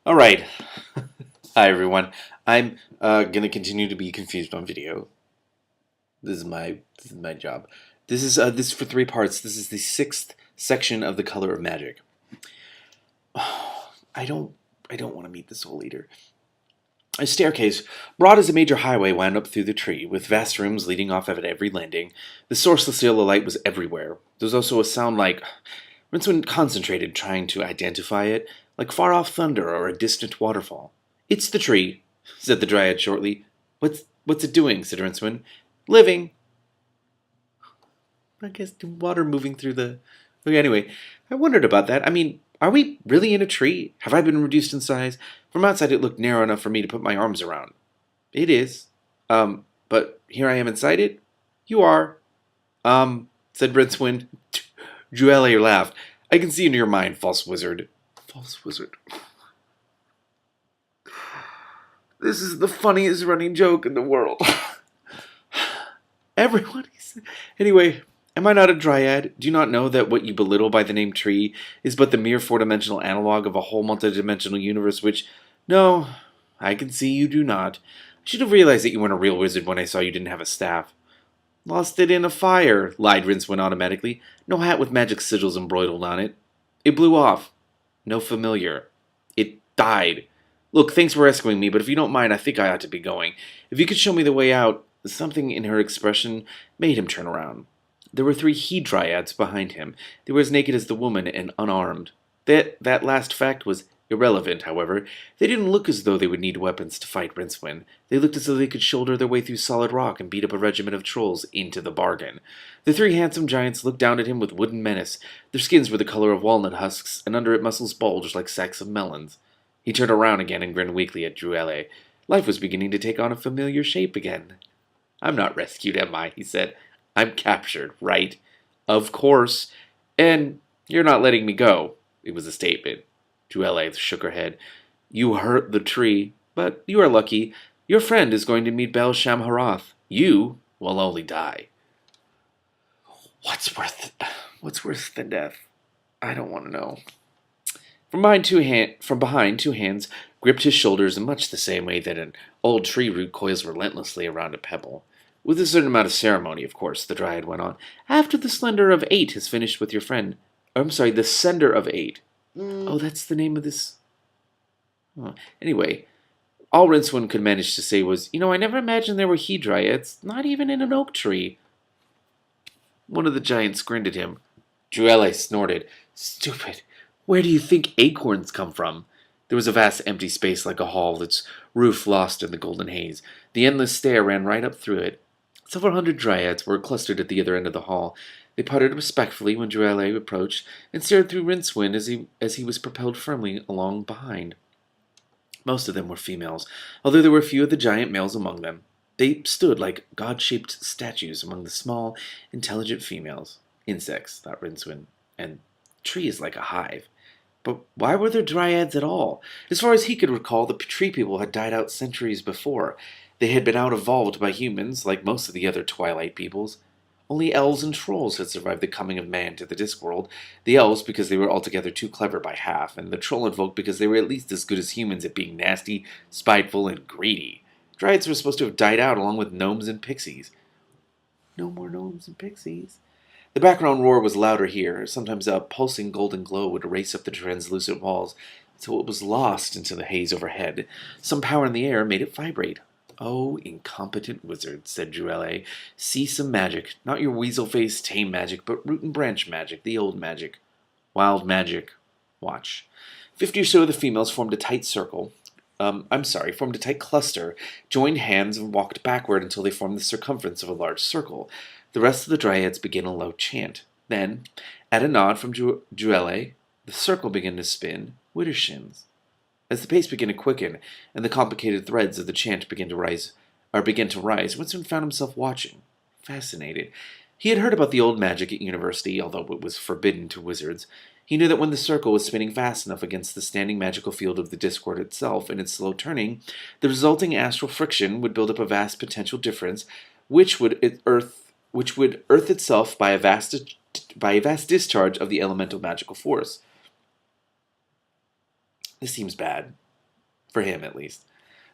Alright. Hi everyone. I'm gonna continue to be confused on video. This is my job. This is for 3 parts. This is the 6th section of the Color of Magic. I don't want to meet the Soul Eater. A staircase, broad as a major highway, wound up through the tree, with vast rooms leading off at every landing. The sourceless yellow light was everywhere. There was also a sound like Rincewind concentrated, trying to identify it, like far-off thunder or a distant waterfall. "It's the tree," said the Dryad shortly. What's it doing?" said Rincewind. "Living." I guess the water moving through the... Okay, anyway, I wondered about that. I mean, are we really in a tree? Have I been reduced in size? From outside it looked narrow enough for me to put my arms around. It is. But here I am inside it? You are. Said Rincewind. Juelle laughed. "I can see into your mind, false wizard." False wizard. This is the funniest running joke in the world. Everyone is... Anyway, am I not a dryad? Do you not know that what you belittle by the name tree is but the mere four-dimensional analog of a whole multidimensional universe which... No, I can see you do not. I should have realized that you weren't a real wizard when I saw you didn't have a staff. "Lost it in a fire," lied Rincewind automatically. "No hat with magic sigils embroidered on it. It blew off. No familiar. It died. Look, thanks for rescuing me, but if you don't mind, I think I ought to be going. If you could show me the way out..." Something in her expression made him turn around. There were 3 he-dryads behind him. They were as naked as the woman and unarmed. That last fact was irrelevant, however. They didn't look as though they would need weapons to fight Rincewind. They looked as though they could shoulder their way through solid rock and beat up a regiment of trolls into the bargain. The 3 handsome giants looked down at him with wooden menace. Their skins were the color of walnut husks, and under it muscles bulged like sacks of melons. He turned around again and grinned weakly at Juelle. Life was beginning to take on a familiar shape again. "I'm not rescued, am I?" he said. "I'm captured, right?" "Of course. And you're not letting me go." It was a statement. Juelle shook her head. "You hurt the tree, but you are lucky. Your friend is going to meet Bel Shamharoth. You will only die." What's worse than death? I don't want to know. From behind, 2 hands gripped his shoulders in much the same way that an old tree root coils relentlessly around a pebble. "With a certain amount of ceremony, of course," the Dryad went on. "After the Slender of 8 has finished with your friend... I'm sorry, the Sender of 8. Oh, that's the name of this... Oh. Anyway, all Rincewind could manage to say was, "I never imagined there were he-dryads, not even in an oak tree." One of the giants grinned at him. Juelle snorted. "Stupid. Where do you think acorns come from?" There was a vast empty space like a hall, its roof lost in the golden haze. The endless stair ran right up through it. Several hundred dryads were clustered at the other end of the hall. They puttered respectfully when Juelle approached, and stared through Rincewind as he was propelled firmly along behind. Most of them were females, although there were few of the giant males among them. They stood like god-shaped statues among the small, intelligent females. Insects, thought Rincewind, and tree is like a hive. But why were there dryads at all? As far as he could recall, the tree people had died out centuries before. They had been out-evolved by humans, like most of the other Twilight peoples. Only elves and trolls had survived the coming of man to the Discworld. The elves because they were altogether too clever by half, and the troll folk because they were at least as good as humans at being nasty, spiteful, and greedy. Dryads were supposed to have died out along with gnomes and pixies. No more gnomes and pixies. The background roar was louder here. Sometimes a pulsing golden glow would race up the translucent walls until it was lost into the haze overhead. Some power in the air made it vibrate. "Oh, incompetent wizard," said Juelle. "See some magic. Not your weasel-faced tame magic, but root and branch magic, the old magic. Wild magic. Watch." 50 or so of the females formed a tight cluster, joined hands, and walked backward until they formed the circumference of a large circle. The rest of the dryads began a low chant. Then, at a nod from Juelle, the circle began to spin widdershins. As the pace began to quicken, and the complicated threads of the chant began to rise, Winston found himself watching, fascinated. He had heard about the old magic at university, although it was forbidden to wizards. He knew that when the circle was spinning fast enough against the standing magical field of the Discworld itself in its slow turning, the resulting astral friction would build up a vast potential difference, which would earth itself by a vast discharge of the elemental magical force. This seems bad. For him, at least.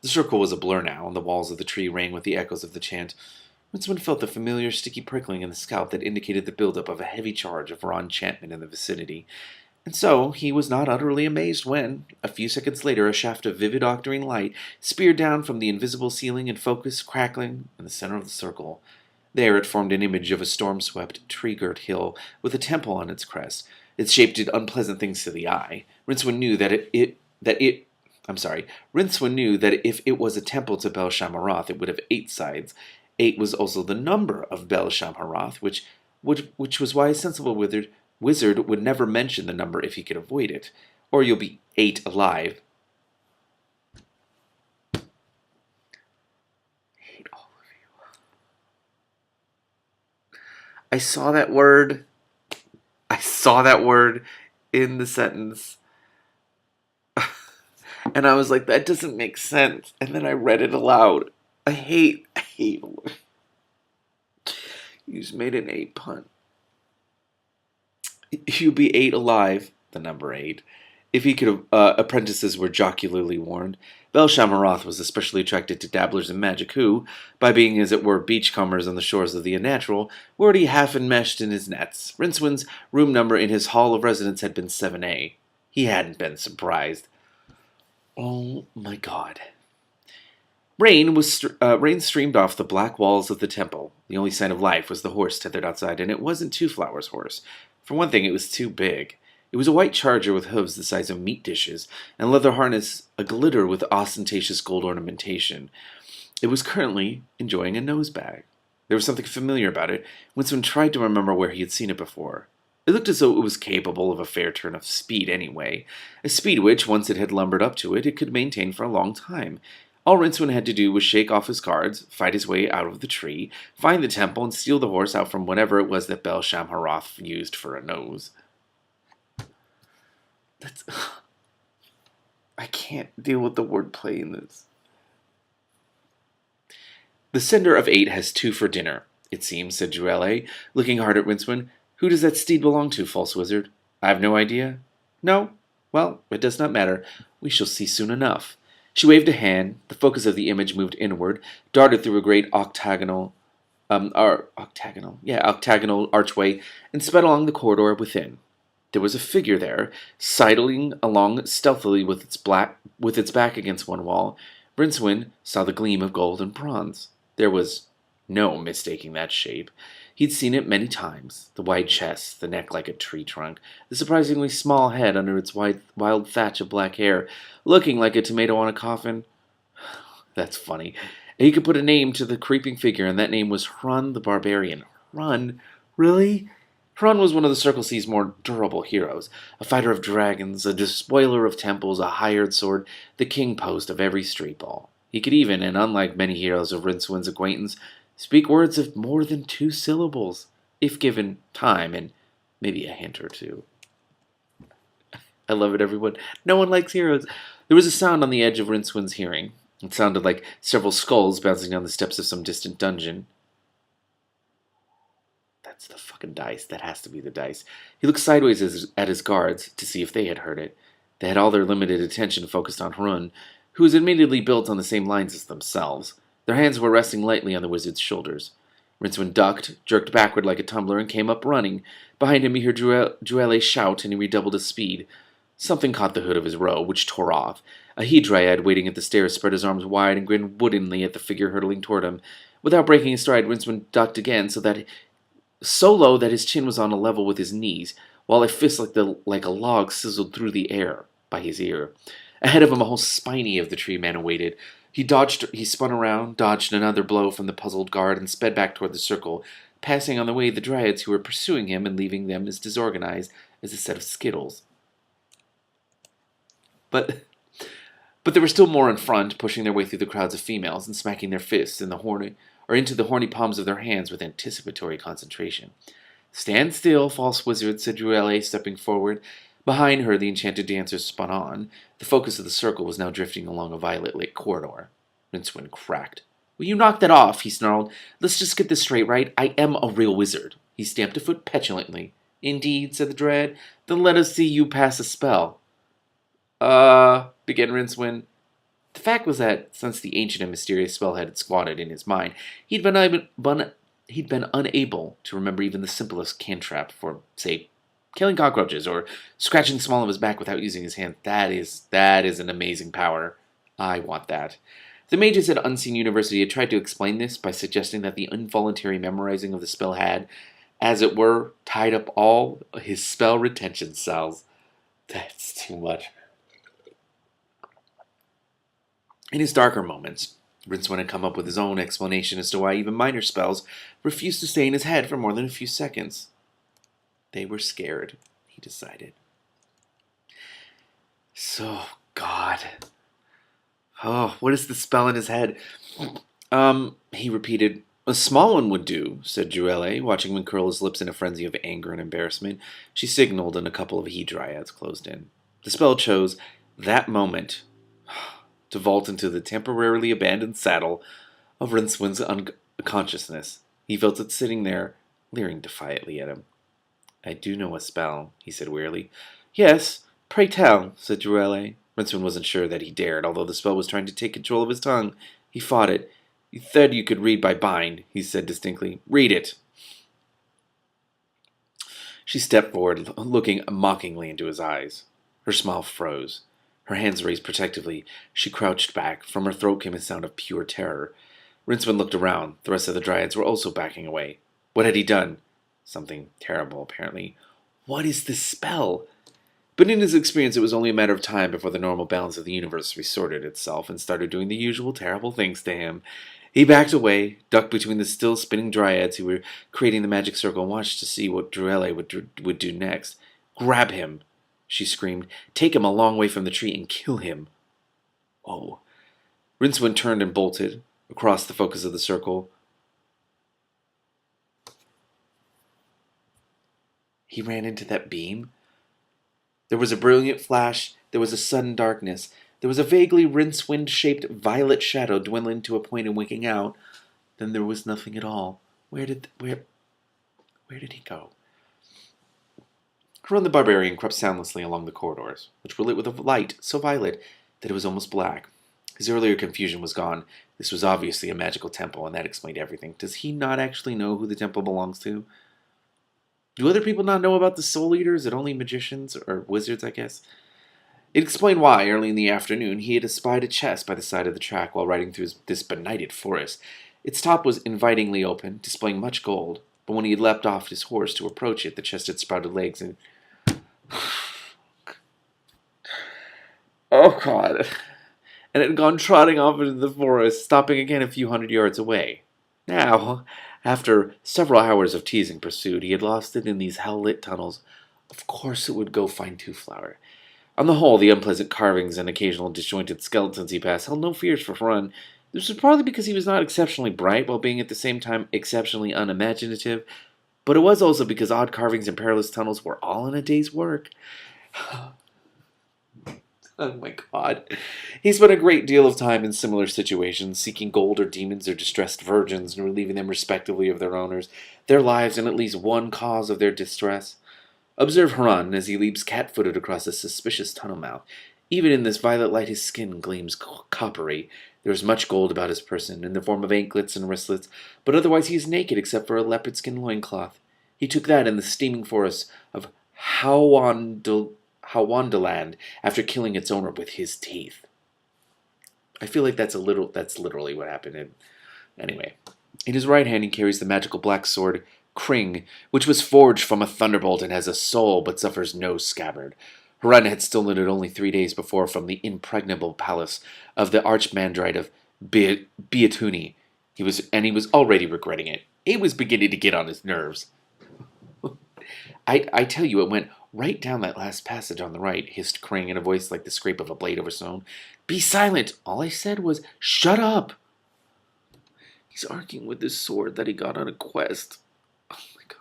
The circle was a blur now, and the walls of the tree rang with the echoes of the chant. Rincewind felt the familiar sticky prickling in the scalp that indicated the buildup of a heavy charge of raw enchantment in the vicinity. And so he was not utterly amazed when, a few seconds later, a shaft of vivid octarine light speared down from the invisible ceiling and focused, crackling, in the center of the circle. There it formed an image of a storm-swept, tree-girt hill with a temple on its crest. Its shape did unpleasant things to the eye. Rincewind knew Rincewind knew that if it was a temple to Bel Shammaroth, it would have 8 sides. 8 was also the number of Bel Shammaroth, which was why a sensible wizard would never mention the number if he could avoid it. Or you'll be 8 alive. I hate all of you. I saw that word in the sentence. And I was like, that doesn't make sense. And then I read it aloud. I hate. You just made an 8 pun. You'd be 8 alive, the number 8. If he could, apprentices were jocularly warned. Bel Shammaroth was especially attracted to dabblers in magic who, by being as it were beachcombers on the shores of the unnatural, were already half enmeshed in his nets. Rincewind's room number in his hall of residence had been 7A. He hadn't been surprised. Oh my god. Rain streamed off the black walls of the temple. The only sign of life was the horse tethered outside, and it wasn't Two Flowers' horse. For one thing, it was too big. It was a white charger with hooves the size of meat dishes, and leather harness aglitter with ostentatious gold ornamentation. It was currently enjoying a nosebag. There was something familiar about it. Winston tried to remember where he had seen it before. It looked as though it was capable of a fair turn of speed anyway, a speed which, once it had lumbered up to it, it could maintain for a long time. All Rincewind had to do was shake off his guards, fight his way out of the tree, find the temple, and steal the horse out from whatever it was that Bel Shammaroth used for a nose. I can't deal with the wordplay in this. The sender of 8 has 2 for dinner, it seems, said Joelle, looking hard at Rincewind. Who does that steed belong to, false wizard? I have no idea. No? Well, it does not matter. We shall see soon enough. She waved a hand. The focus of the image moved inward, darted through a great octagonal archway, and sped along the corridor within. There was a figure there, sidling along stealthily with its back against one wall. Rincewind saw the gleam of gold and bronze. There was no mistaking that shape. He'd seen it many times. The wide chest, the neck like a tree trunk, the surprisingly small head under its wild thatch of black hair, looking like a tomato on a coffin. That's funny. He could put a name to the creeping figure, and that name was Hrun the Barbarian. Hrun? Really? Hrun was one of the Circle C's more durable heroes, a fighter of dragons, a despoiler of temples, a hired sword, the king post of every street ball. He could even, and unlike many heroes of Rincewind's acquaintance, speak words of more than 2 syllables, if given time and maybe a hint or two. I love it, everyone. No one likes heroes. There was a sound on the edge of Rincewind's hearing. It sounded like several skulls bouncing down the steps of some distant dungeon. That's the fucking dice. That has to be the dice. He looked sideways at his guards to see if they had heard it. They had all their limited attention focused on Hrun, who was admittedly built on the same lines as themselves. Their hands were resting lightly on the wizard's shoulders. Rincewind ducked, jerked backward like a tumbler, and came up running. Behind him he heard Joelle shout, and he redoubled his speed. Something caught the hood of his robe, which tore off. A he-dryad waiting at the stairs spread his arms wide and grinned woodenly at the figure hurtling toward him. Without breaking his stride, Rincewind ducked again, so low that his chin was on a level with his knees, while a fist like a log sizzled through the air by his ear. Ahead of him, a whole spiny of the tree man awaited. He spun around, dodged another blow from the puzzled guard, and sped back toward the circle, passing on the way the dryads who were pursuing him and leaving them as disorganized as a set of skittles. But there were still more in front, pushing their way through the crowds of females and smacking their fists into the horny palms of their hands with anticipatory concentration. Stand still, false wizard, said Joelle, stepping forward. Behind her, the enchanted dancers spun on. The focus of the circle was now drifting along a violet-lit corridor. Rincewind cracked. Will you knock that off? He snarled. Let's just get this straight, right? I am a real wizard. He stamped a foot petulantly. Indeed, said the dryad. Then let us see you pass a spell. Began Rincewind. The fact was that, since the ancient and mysterious spell had squatted in his mind, he'd been unable to remember even the simplest cantrip for, say, killing cockroaches or scratching the small of his back without using his hand. That is an amazing power. I want that. The mages at Unseen University had tried to explain this by suggesting that the involuntary memorizing of the spell had, as it were, tied up all his spell retention cells. That's too much. In his darker moments, Rincewind had come up with his own explanation as to why even minor spells refused to stay in his head for more than a few seconds. They were scared, he decided. So, God. Oh, what is the spell in his head? He repeated. A small one would do, said Druelle, watching him curl his lips in a frenzy of anger and embarrassment. She signaled, and a couple of he-dryads closed in. The spell chose, that moment, to vault into the temporarily abandoned saddle of Rincewind's unconsciousness. He felt it sitting there, leering defiantly at him. I do know a spell, he said wearily. Yes, pray tell, said Druelle. Rincewind wasn't sure that he dared, although the spell was trying to take control of his tongue. He fought it. You said you could read by bind, he said distinctly. Read it. She stepped forward, looking mockingly into his eyes. Her smile froze. Her hands raised protectively. She crouched back. From her throat came a sound of pure terror. Rincewind looked around. The rest of the dryads were also backing away. What had he done? Something terrible, apparently. What is this spell? But in his experience, it was only a matter of time before the normal balance of the universe resorted itself and started doing the usual terrible things to him. He backed away, ducked between the still spinning dryads who were creating the magic circle, and watched to see what Druelle would do next. Grab him, she screamed. Take him a long way from the tree and kill him. Oh. Rincewind turned and bolted across the focus of the circle. He ran into that beam. There was a brilliant flash. There was a sudden darkness. There was a vaguely Rincewind-shaped violet shadow dwindling to a point and winking out. Then there was nothing at all. Where did he go? Huron the Barbarian crept soundlessly along the corridors, which were lit with a light so violet that it was almost black. His earlier confusion was gone. This was obviously a magical temple, and that explained everything. Does he not actually know who the temple belongs to? Do other people not know about the Soul Eater? Is it only magicians, or wizards, I guess? It explained why, early in the afternoon, he had espied a chest by the side of the track while riding through this benighted forest. Its top was invitingly open, displaying much gold, but when he had leapt off his horse to approach it, the chest had sprouted legs and... Oh, God. And it had gone trotting off into the forest, stopping again a few hundred yards away. Now, after several hours of teasing pursuit, he had lost it in these hell-lit tunnels. Of course it would go find Two-Flower. On the whole, the unpleasant carvings and occasional disjointed skeletons he passed held no fears for Huron. This was partly because he was not exceptionally bright, while being at the same time exceptionally unimaginative, but it was also because odd carvings and perilous tunnels were all in a day's work. Oh my God. He spent a great deal of time in similar situations, seeking gold or demons or distressed virgins and relieving them respectively of their owners, their lives, and at least one cause of their distress. Observe Huron as he leaps cat-footed across a suspicious tunnel mouth. Even in this violet light his skin gleams coppery. There is much gold about his person, in the form of anklets and wristlets, but otherwise he is naked except for a leopard-skin loincloth. He took that in the steaming forest of Hawandaland after killing its owner with his teeth. I feel like that's literally what happened. Anyway, in his right hand he carries the magical black sword Kring, which was forged from a thunderbolt and has a soul but suffers no scabbard. Huron had stolen it only 3 days before from the impregnable palace of the archmandrite of Beatuni. He was already regretting it. It was beginning to get on his nerves. I tell you, it went right down that last passage on the right, hissed Kring in a voice like the scrape of a blade over stone. Be silent! All I said was, shut up! He's arguing with this sword that he got on a quest. Oh my God.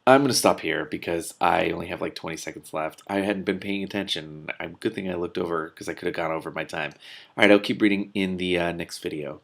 I'm going to stop here because I only have like 20 seconds left. I hadn't been paying attention. Good thing I looked over because I could have gone over my time. Alright, I'll keep reading in the next video.